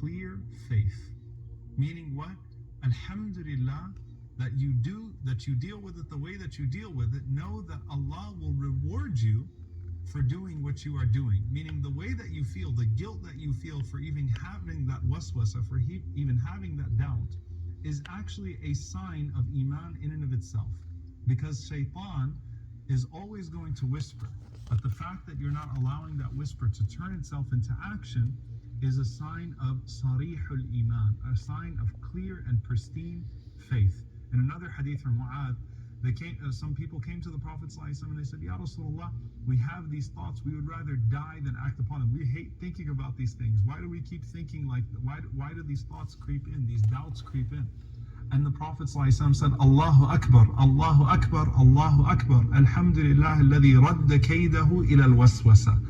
clear faith. Meaning what? Alhamdulillah, that you deal with it the way that you deal with it. Know that Allah will reward you for doing what you are doing. Meaning the way that you feel, the guilt that you feel for even having that waswasa, for even having that doubt, is actually a sign of iman in and of itself. Because shaitan is always going to whisper. But the fact that you're not allowing that whisper to turn itself into action is a sign of sarihul iman, a sign of clear and pristine faith. In another hadith from Mu'adh, some people came to the Prophet ﷺ and they said, Ya Rasulullah, we have these thoughts, we would rather die than act upon them. We hate thinking about these things. Why do we keep thinking like that? Why do these thoughts creep in, these doubts creep in? And the Prophet ﷺ said, Allahu Akbar, Allahu Akbar, Allahu Akbar, Alhamdulillah alladhi radda kaydahu ila al-waswasa.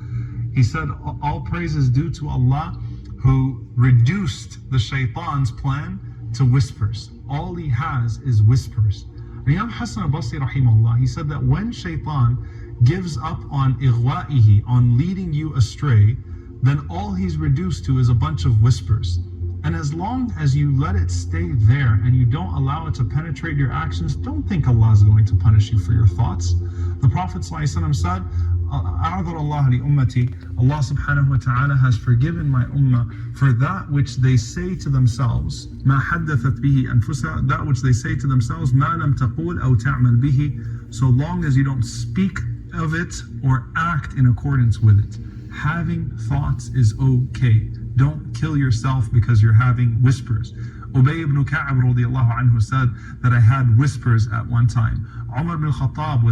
He said, all praise is due to Allah who reduced the shaitan's plan to whispers. All he has is whispers. Imam Hassan al-Basri rahimahullah, he said that when shaitan gives up on ighwa'ihi, on leading you astray, then all he's reduced to is a bunch of whispers. And as long as you let it stay there and you don't allow it to penetrate your actions, don't think Allah is going to punish you for your thoughts. The Prophet ﷺ said, أعذر الله لأمتي, Allah subhanahu wa ta'ala has forgiven my ummah for that which they say to themselves, ما حدثت به أنفسها, that which they say to themselves, ما لم تقول أو تعمل به, so long as you don't speak of it or act in accordance with it. Having thoughts is okay. Don't kill yourself because you're having whispers. Ubay ibn Ka'ab radiallahu anhu said that I had whispers at one time. Umar ibn al-Khattab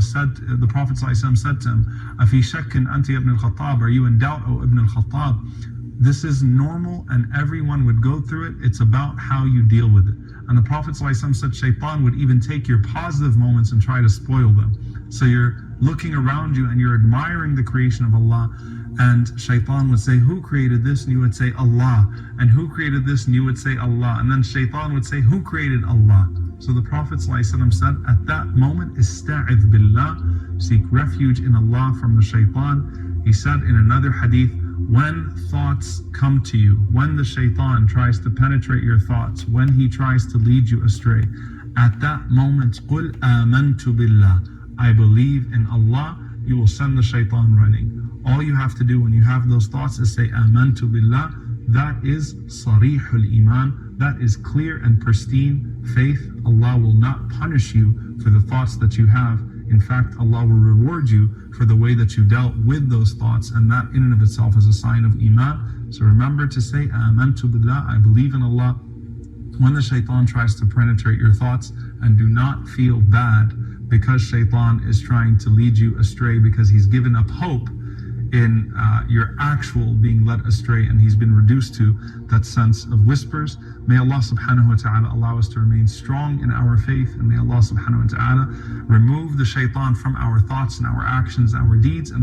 the Prophet ﷺ said to him, Afi shakkin anti ibn al-Khattab, are you in doubt, O ibn al-Khattab? This is normal and everyone would go through it. It's about how you deal with it. And the Prophet ﷺ said shaitan would even take your positive moments and try to spoil them. So you're looking around you and you're admiring the creation of Allah, and shaitan would say, who created this? And you would say, Allah. And who created this? And you would say, Allah. And then shaitan would say, who created Allah? So the Prophet ﷺ said, at that moment, ista'idh billah, seek refuge in Allah from the shaitan. He said in another hadith, when thoughts come to you, when the shaitan tries to penetrate your thoughts, when he tries to lead you astray, at that moment, قُلْ آمَنْتُ بِاللَّهِ, I believe in Allah. You will send the shaitan running. All you have to do when you have those thoughts is say, Amantu billah. That is sarihul iman. That is clear and pristine faith. Allah will not punish you for the thoughts that you have. In fact, Allah will reward you for the way that you dealt with those thoughts, and that in and of itself is a sign of iman. So remember to say, Amantu billah, I believe in Allah, when the shaitan tries to penetrate your thoughts, and do not feel bad because shaitan is trying to lead you astray, because he's given up hope in your actual being led astray, and he's been reduced to that sense of whispers. May Allah subhanahu wa ta'ala allow us to remain strong in our faith, and may Allah subhanahu wa ta'ala remove the shaitan from our thoughts and our actions, our deeds, and